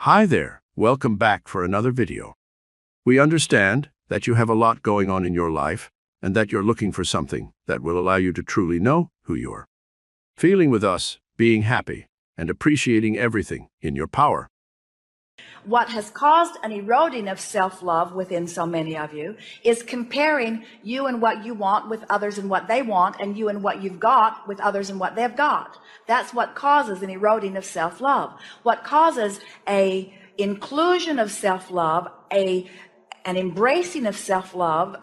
Hi there, welcome back for another video. We understand that you have a lot going on in your life and that you're looking for something that will allow you to truly know who you are. Feeling with us, being happy, and appreciating everything in your power. What has caused an eroding of self-love within so many of you is comparing you and what you want with others and what they want, and you and what you've got with others and what they've got. That's what causes an eroding of self-love. What causes a inclusion of self-love, an embracing of self-love,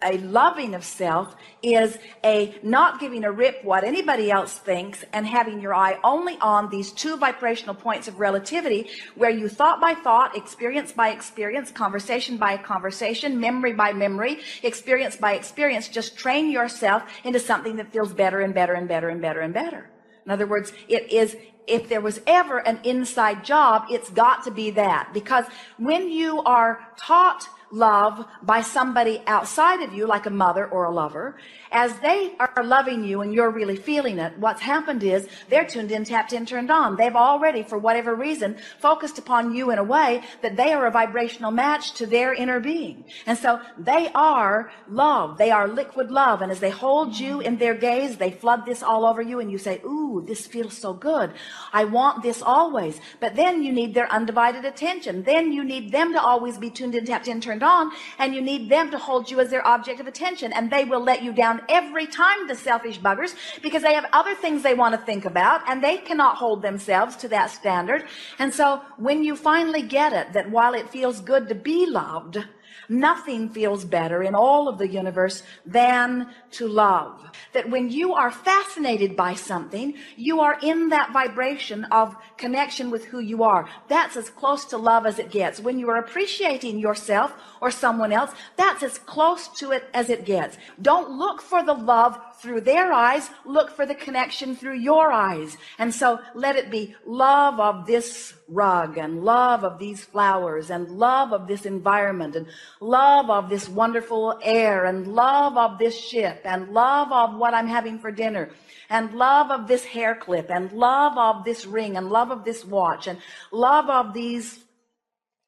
a loving of self is a not giving a rip what anybody else thinks and having your eye only on these two vibrational points of relativity where you thought by thought, experience by experience, conversation by conversation, memory by memory, experience by experience, just train yourself into something that feels better and better and better and better and better. In other words, it is, if there was ever an inside job, it's got to be that, because when you are taught love by somebody outside of you, like a mother or a lover, as they are loving you and you're really feeling it, what's happened is they're tuned in, tapped in, turned on. They've already, for whatever reason, focused upon you in a way that they are a vibrational match to their inner being. And so they are love. They are liquid love. And as they hold you in their gaze, they flood this all over you and you say, ooh, this feels so good. I want this always. But then you need their undivided attention. Then you need them to always be tuned in, tapped in, turned on, and you need them to hold you as their object of attention, and they will let you down every time, the selfish buggers, because they have other things they want to think about and they cannot hold themselves to that standard. And so when you finally get it, that while it feels good to be loved, nothing feels better in all of the universe than to love. That when you are fascinated by something, you are in that vibration of connection with who you are. That's as close to love as it gets. When you are appreciating yourself or someone else, that's as close to it as it gets. Don't look for the love through their eyes, look for the connection through your eyes. And so let it be love of this rug, and love of these flowers, and love of this environment, and love of this wonderful air, and love of this ship, and love of what I'm having for dinner, and love of this hair clip, and love of this ring, and love of this watch, and love of these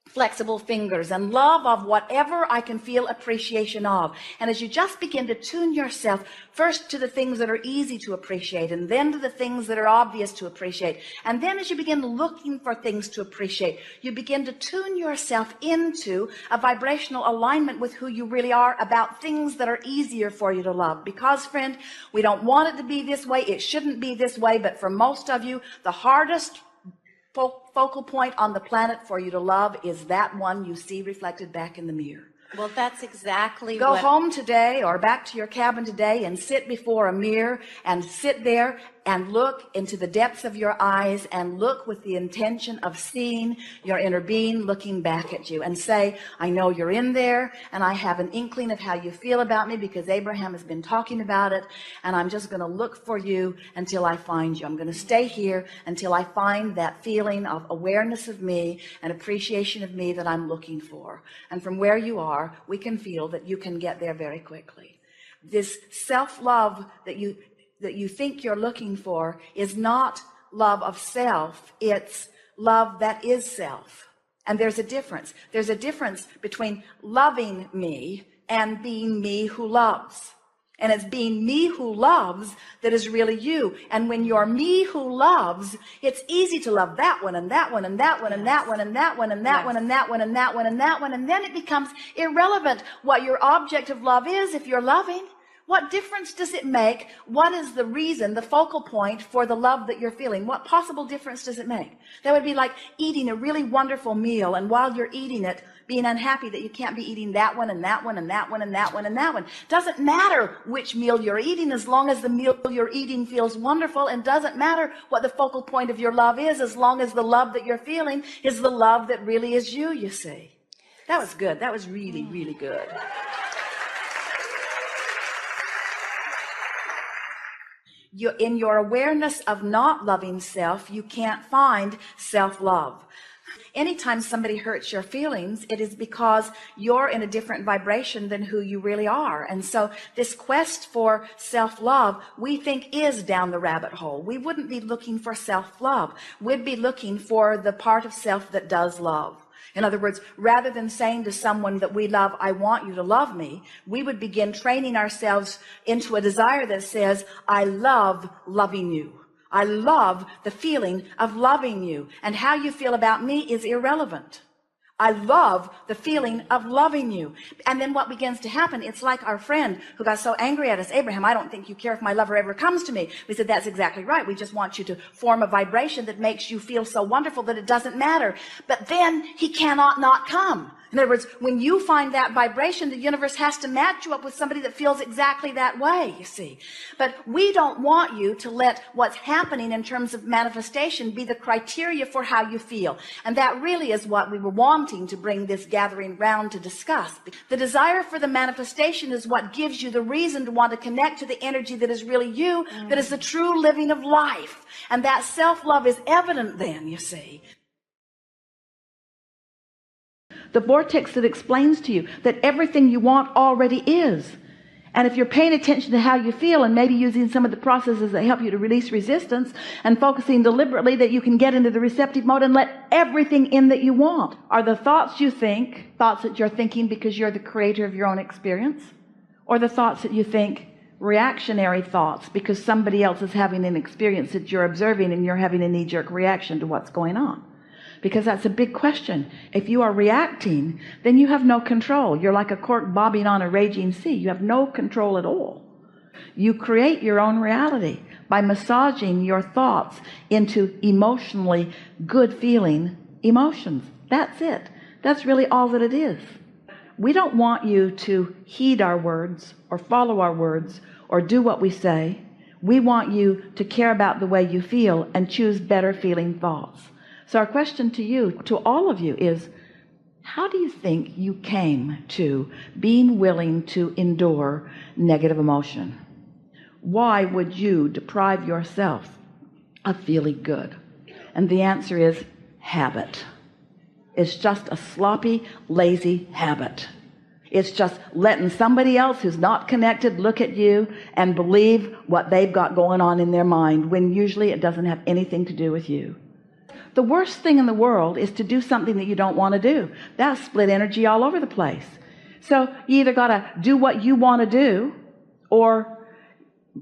flexible fingers, and love of whatever I can feel appreciation of. And as you just begin to tune yourself first to the things that are easy to appreciate, and then to the things that are obvious to appreciate, and then as you begin looking for things to appreciate, you begin to tune yourself into a vibrational alignment with who you really are about things that are easier for you to love. Because, friend, we don't want it to be this way. It shouldn't be this way. But for most of you, the hardest focal point on the planet for you to love is that one you see reflected back in the mirror. Well, that's exactly Go home today or back to your cabin today and sit before a mirror and sit there and look into the depths of your eyes and look with the intention of seeing your inner being looking back at you, and say, I know you're in there, and I have an inkling of how you feel about me because Abraham has been talking about it, and I'm just going to look for you until I find you. I'm going to stay here until I find that feeling of awareness of me and appreciation of me that I'm looking for. And from where you are, we can feel that you can get there very quickly. This self-love that you think you're looking for is not love of self. It's love that is self. And there's a difference. There's a difference between loving me and being me who loves. And it's being me who loves that is really you. And when you're me who loves, it's easy to love that one and that one and that one and that one and that one and that one and that one and that one and that one. And then it becomes irrelevant what your object of love is if you're loving. What difference does it make? What is the reason, the focal point for the love that you're feeling? What possible difference does it make? That would be like eating a really wonderful meal, and while you're eating it, being unhappy that you can't be eating that one and that one and that one and that one and that one. Doesn't matter which meal you're eating as long as the meal you're eating feels wonderful, and doesn't matter what the focal point of your love is as long as the love that you're feeling is the love that really is you, you see. That was good. That was really, really good. In your awareness of not loving self, you can't find self-love. Anytime somebody hurts your feelings, it is because you're in a different vibration than who you really are. And so this quest for self-love, we think, is down the rabbit hole. We wouldn't be looking for self-love. We'd be looking for the part of self that does love. In other words, rather than saying to someone that we love, I want you to love me, we would begin training ourselves into a desire that says, I love loving you. I love the feeling of loving you, and how you feel about me is irrelevant. I love the feeling of loving you. And then what begins to happen, it's like our friend who got so angry at us, Abraham, I don't think you care if my lover ever comes to me. We said, that's exactly right. We just want you to form a vibration that makes you feel so wonderful that it doesn't matter. But then he cannot not come. In other words, when you find that vibration, the universe has to match you up with somebody that feels exactly that way, you see. But we don't want you to let what's happening in terms of manifestation be the criteria for how you feel. And that really is what we were wanting to bring this gathering round to discuss. The desire for the manifestation is what gives you the reason to want to connect to the energy that is really you, that is the true living of life. And that self-love is evident then, you see. The vortex that explains to you that everything you want already is. And if you're paying attention to how you feel and maybe using some of the processes that help you to release resistance and focusing deliberately, that you can get into the receptive mode and let everything in that you want. Are the thoughts you think thoughts that you're thinking because you're the creator of your own experience? Or the thoughts that you think reactionary thoughts because somebody else is having an experience that you're observing and you're having a knee-jerk reaction to what's going on? Because that's a big question. If you are reacting, then you have no control. You're like a cork bobbing on a raging sea. You have no control at all. You create your own reality by massaging your thoughts into emotionally good feeling emotions. That's it. That's really all that it is. We don't want you to heed our words or follow our words or do what we say. We want you to care about the way you feel and choose better feeling thoughts. So our question to you, to all of you, is how do you think you came to being willing to endure negative emotion? Why would you deprive yourself of feeling good? And the answer is habit. It's just a sloppy, lazy habit. It's just letting somebody else who's not connected look at you and believe what they've got going on in their mind, when usually it doesn't have anything to do with you. The worst thing in the world is to do something that you don't want to do. That's split energy all over the place. So you either got to do what you want to do or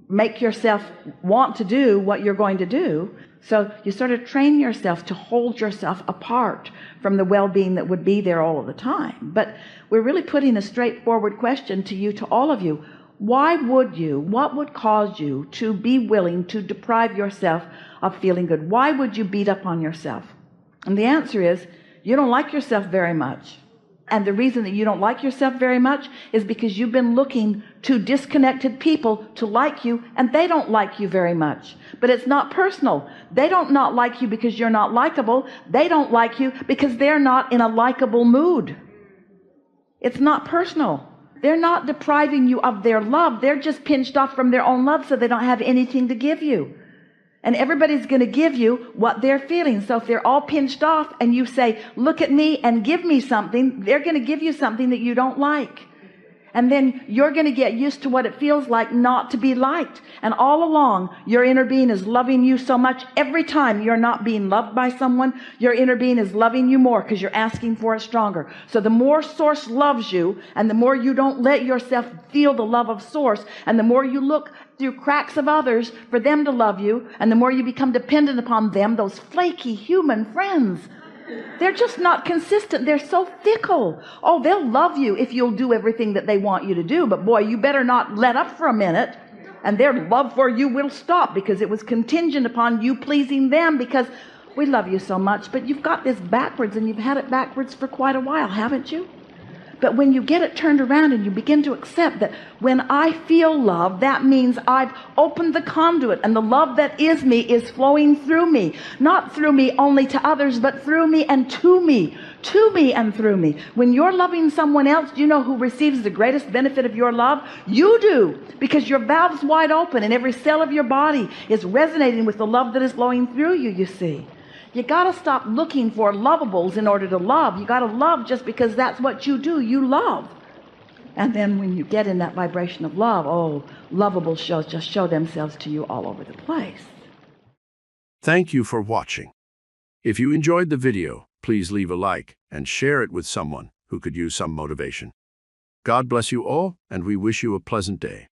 make yourself want to do what you're going to do. So you sort of train yourself to hold yourself apart from the well-being that would be there all of the time. But we're really putting a straightforward question to you, to all of you. Why would you, what would cause you to be willing to deprive yourself of feeling good? Why would you beat up on yourself? And the answer is, you don't like yourself very much. And the reason that you don't like yourself very much is because you've been looking to disconnected people to like you, and they don't like you very much. But it's not personal. They don't not like you because you're not likable. They don't like you because they're not in a likable mood. It's not personal. They're not depriving you of their love. They're just pinched off from their own love, so they don't have anything to give you. And everybody's going to give you what they're feeling. So if they're all pinched off and you say, look at me and give me something, they're going to give you something that you don't like. And then you're going to get used to what it feels like not to be liked. And all along, your inner being is loving you so much. Every time you're not being loved by someone, your inner being is loving you more because you're asking for it stronger. So the more Source loves you, and the more you don't let yourself feel the love of Source, and the more you look through cracks of others for them to love you, and the more you become dependent upon them, those flaky human friends, they're just not consistent. They're so fickle. Oh, they'll love you if you'll do everything that they want you to do. But boy, you better not let up for a minute, and their love for you will stop because it was contingent upon you pleasing them, because we love you so much. But you've got this backwards, and you've had it backwards for quite a while, haven't you? But when you get it turned around and you begin to accept that when I feel love, that means I've opened the conduit, and the love that is me is flowing through me. Not through me only to others, but through me and to me. To me and through me. When you're loving someone else, do you know who receives the greatest benefit of your love? You do, because your valve's wide open and every cell of your body is resonating with the love that is flowing through you, you see. You got to stop looking for lovables in order to love. You got to love just because that's what you do. You love. And then when you get in that vibration of love, oh, lovable shows just show themselves to you all over the place. Thank you for watching. If you enjoyed the video, please leave a like and share it with someone who could use some motivation. God bless you all, and we wish you a pleasant day.